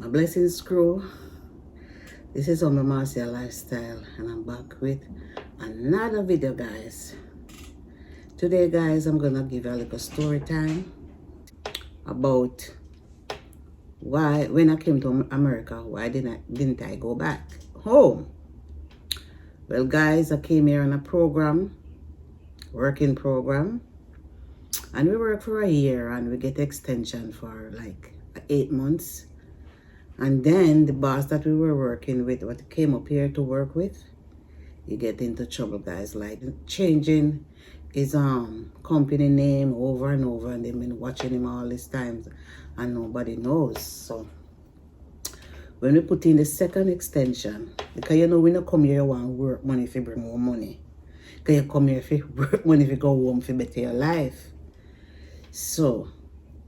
My blessings crew. This is Omar Marcia Lifestyle and I'm back with another video, guys. Today, guys, I'm gonna give you a little story time about why when I came to America, why didn't I go back home? Well, guys, I came here on a working program, and we work for a year and we get extension for like 8 months. And then the boss that we were working with, what came up here to work with, you get into trouble, guys, like changing his company name over and over, and they've been watching him all this time and nobody knows. So when we put in the second extension, because you know we don't come here want work money if you bring more money, because you come here if you work money if you go home for better your life. So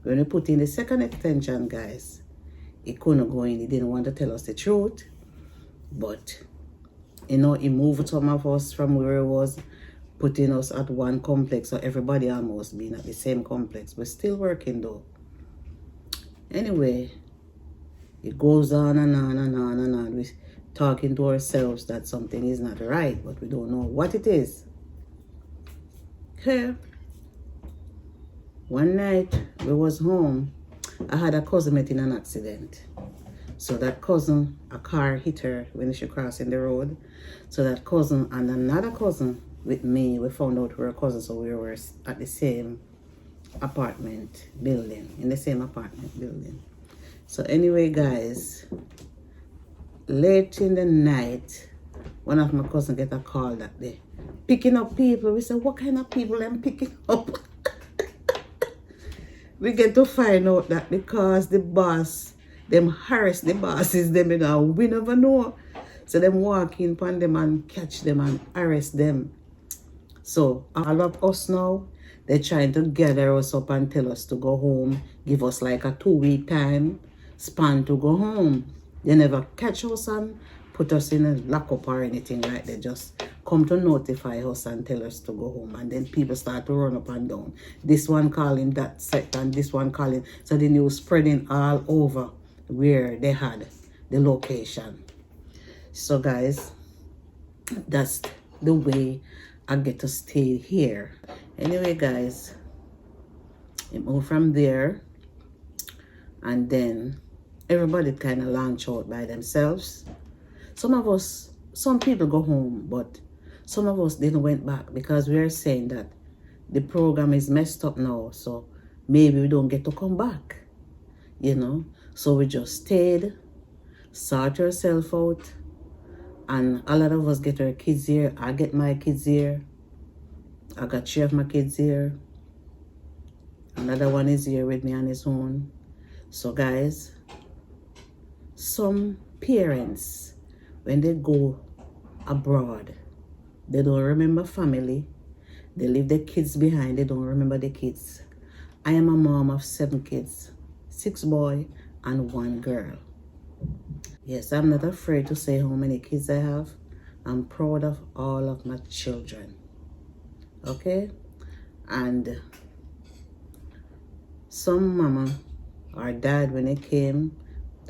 when we put in the second extension, guys, he couldn't go in. He didn't want to tell us the truth, but you know, he moved some of us from where he was, putting us at one complex, so everybody almost being at the same complex. We're still working though. Anyway, it goes on and on and on and on. We're talking to ourselves that something is not right, but we don't know what it is. Okay. One night we was home. I had a cousin met in an accident. So that cousin, a car hit her when she crossing the road. So that cousin and another cousin with me, we found out we were cousins, so we were at the same apartment building, in the same apartment building. So anyway, guys, late in the night, one of my cousins get a call that day, picking up people. We said, what kind of people I'm picking up? We get to find out that because the boss, them harass the bosses, them, you know, we never know. So them walk in upon them and catch them and arrest them. So all of us now, they're trying to gather us up and tell us to go home, give us like a 2-week time span to go home. They never catch us and put us in a lockup or anything like that. They just come to notify us and tell us to go home. And then people start to run up and down. This one calling that set and this one calling. So the news spreading all over where they had the location. So guys, that's the way I get to stay here. Anyway, guys, it moved from there, and then everybody kind of launch out by themselves. Some people go home, but some of us didn't went back because we are saying that the program is messed up now, so maybe we don't get to come back, you know. So we just stayed, sort yourself out, and a lot of us get our kids here. I get my kids here. I got 3 of my kids here. Another one is here with me on his own. So guys, some parents, when they go abroad, they don't remember family. They leave their kids behind. They don't remember the kids. I am a mom of 7 kids, 6 boys and 1 girl. Yes, I'm not afraid to say how many kids I have. I'm proud of all of my children. Okay? And some mama or dad, when they came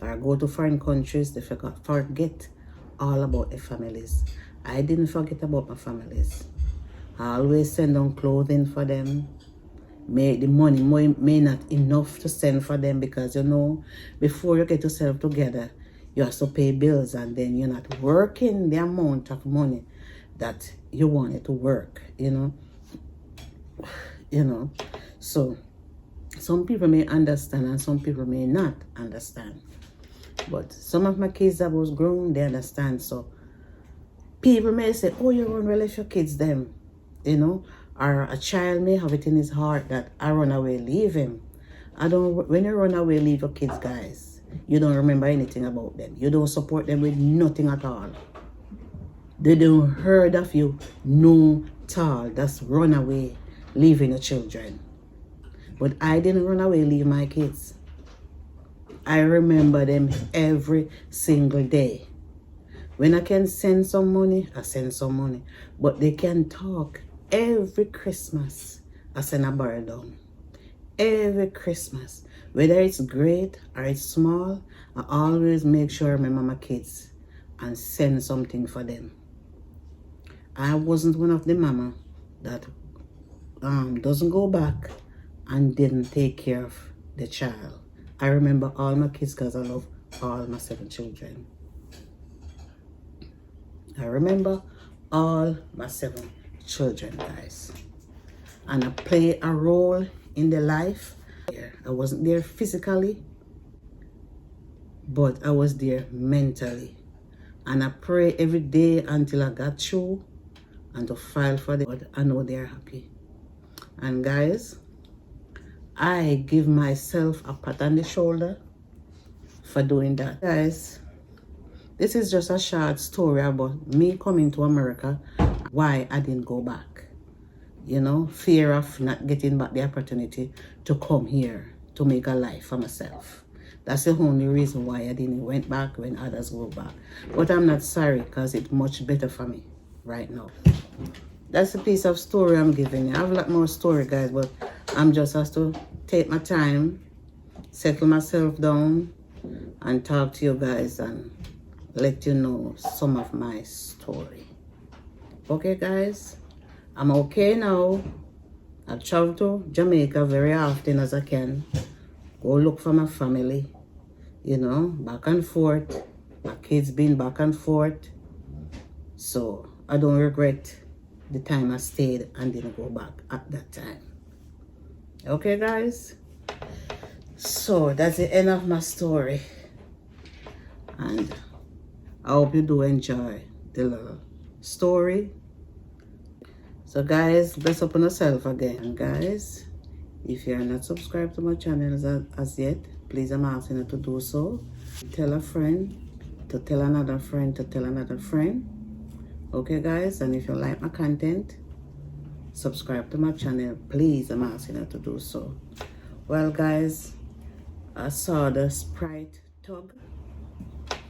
or go to foreign countries, they forget all about their families. I didn't forget about my families. I always send on clothing for them. The money may not enough to send for them, because you know, before you get yourself together, you have to pay bills, and then you're not working the amount of money that you wanted to work, you know. So some people may understand and some people may not understand. But some of my kids that was grown, they understand. So people may say, oh, you run well if your kids them, you know. Or a child may have it in his heart that I run away, leave him. When you run away, leave your kids, guys, you don't remember anything about them. You don't support them with nothing at all. They don't heard of you, no at all. That's run away, leaving your children. But I didn't run away, leave my kids. I remember them every single day. When I can send some money, I send some money. But they can talk. Every Christmas, I send a bar down. Every Christmas, whether it's great or it's small, I always make sure I remember my kids and send something for them. I wasn't one of the mama that doesn't go back and didn't take care of the child. I remember all my kids because I love all my 7 children. I remember all my 7 children, guys. And I play a role in their life. I wasn't there physically, but I was there mentally. And I pray every day until I got through and to file for them. I know they're happy. And guys, I give myself a pat on the shoulder for doing that. Guys, this is just a short story about me coming to America, why I didn't go back. You know, fear of not getting back the opportunity to come here to make a life for myself. That's the only reason why I didn't went back when others go back. But I'm not sorry because it's much better for me right now. That's a piece of story I'm giving you. I have a lot more story, guys, but I'm just has to take my time, settle myself down, and talk to you guys and let you know some of my story. Okay, guys? I'm okay now. I travel to Jamaica very often as I can. Go look for my family. You know, back and forth. My kids been back and forth. So I don't regret the time I stayed and didn't go back at that time. Okay, guys? So that's the end of my story. And I hope you do enjoy the little story. So guys, bless up on yourself again. And guys, if you are not subscribed to my channel as yet, please I'm asking you to do so. Tell a friend, to tell another friend, to tell another friend. Okay guys, and if you like my content, subscribe to my channel. Please I'm asking you to do so. Well guys, I saw the Sprite chug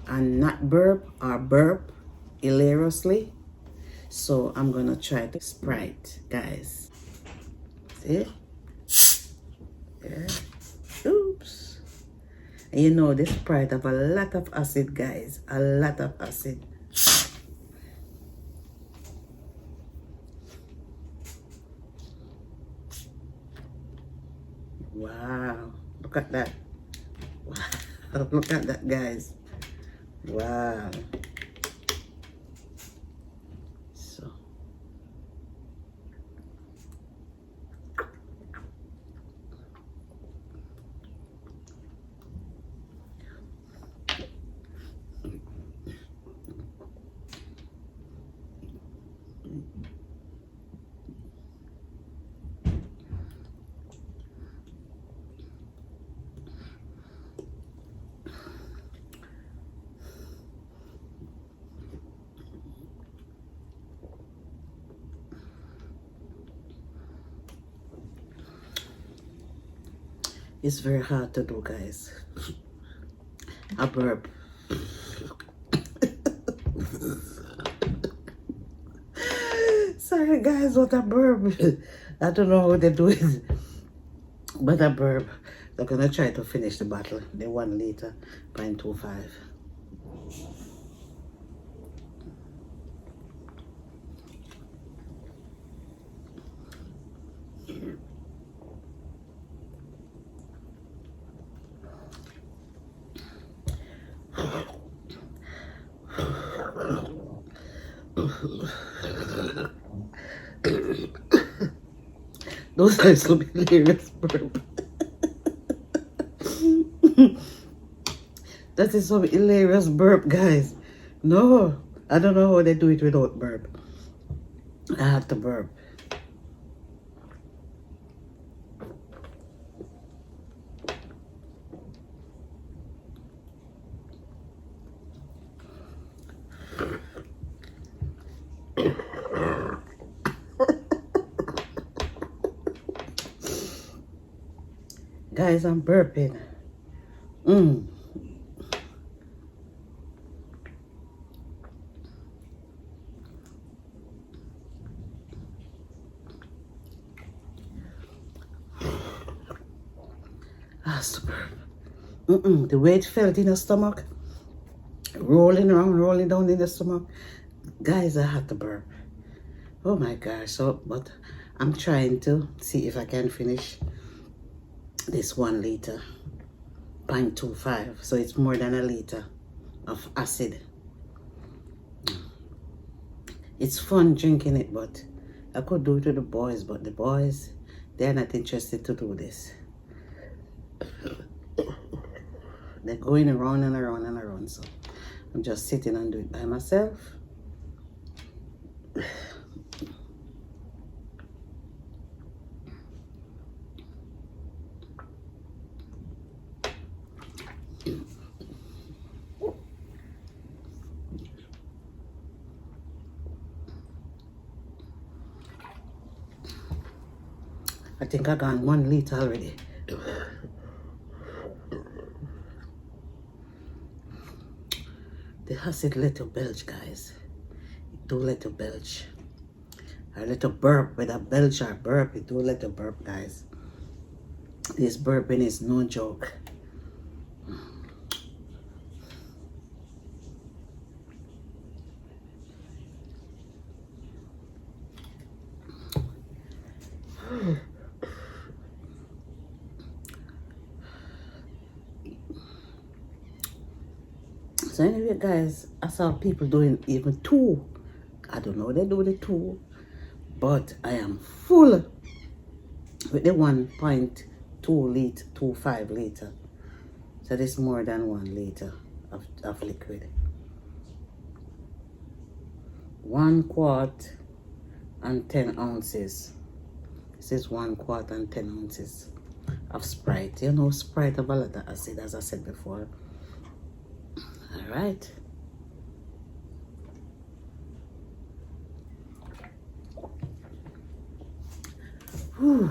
and not burp or burp hilariously. So I'm gonna try the Sprite, guys. See? Yeah. Oops. And you know this Sprite have a lot of acid, guys. A lot of acid. Wow. Look at that. Wow. Look at that, guys. Wow. It's very hard to do, guys. A burp. Sorry, guys, what a burp. I don't know how they do it, but a burp. They're gonna try to finish the bottle, the 1 liter, 0.25. Those are some hilarious burp. That is some hilarious burp, guys. No, I don't know how they do it without burp. I have to burp. Guys, I'm burping. Has to burp. The way it felt in the stomach, rolling around, rolling down in the stomach. Guys, I had to burp. Oh my gosh. So, but I'm trying to see if I can finish this 1 liter, 0.25. So it's more than a liter of acid. It's fun drinking it, but I could do it to the boys, but the boys, they're not interested to do this. They're going around and around and around, so I'm just sitting and do it by myself. I think I got 1 liter already. The acid little belch, guys. Do little belch. A little burp with a belch or burp. It do little burp, guys. This burping is no joke. So anyway, guys, I saw people doing even 2. I don't know, they do the 2, but I am full with the 1.2 liter, 2.5 liter. So this is more than 1 liter of liquid. 1 quart and 10 ounces. This is 1 quart and 10 ounces of Sprite. You know, Sprite have a lot of acid, as I said before. All right. Whew.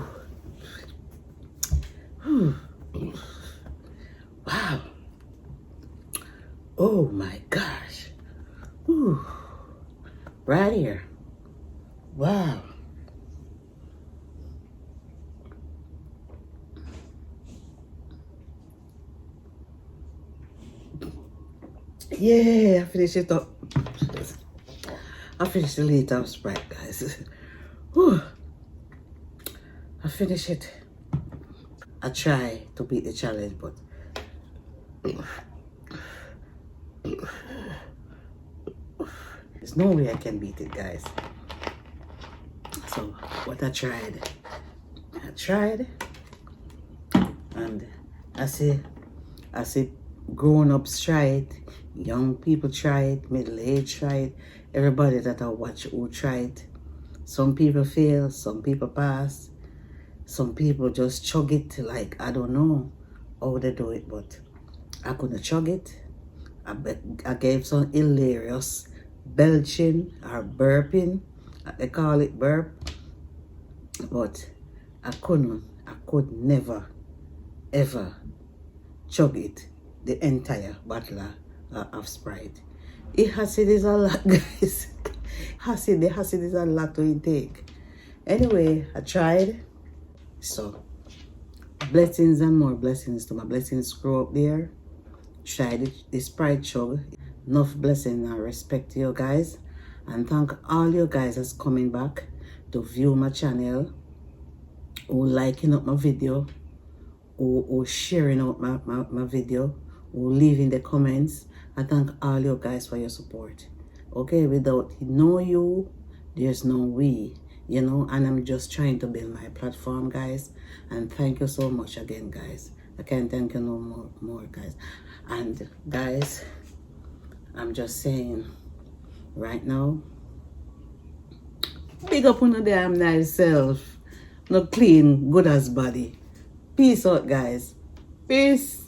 Whew. Wow. Oh my gosh. Whew. Right here. Wow. Yeah, I finished it up. I finished the liter of Sprite, guys. Whew. I finished it. I try to beat the challenge, but there's no way I can beat it, guys. So what I tried, and I see grown-ups try it, young people try it, middle-aged try it, everybody that I watch who try it. Some people fail, some people pass, some people just chug it like, I don't know how they do it, but I couldn't chug it. I gave some hilarious belching or burping, they call it burp, but I could never, ever chug it, the entire bottle of Sprite. Acid is a lot, guys. The acid is a lot to intake. Anyway, I tried. So, blessings and more blessings to my blessings crew up there. Tried the Sprite chug. Enough blessing and respect to you guys. And thank all you guys that's coming back to view my channel, who liking up my video, who sharing out my video, who leaving the comments. I thank all you guys for your support. Okay, without no you, there's no we, you know, and I'm just trying to build my platform, guys. And thank you so much again, guys. I can't thank you no more, guys. And guys, I'm just saying right now, big up on the damn nice self. No clean, good as body. Peace out, guys. Peace.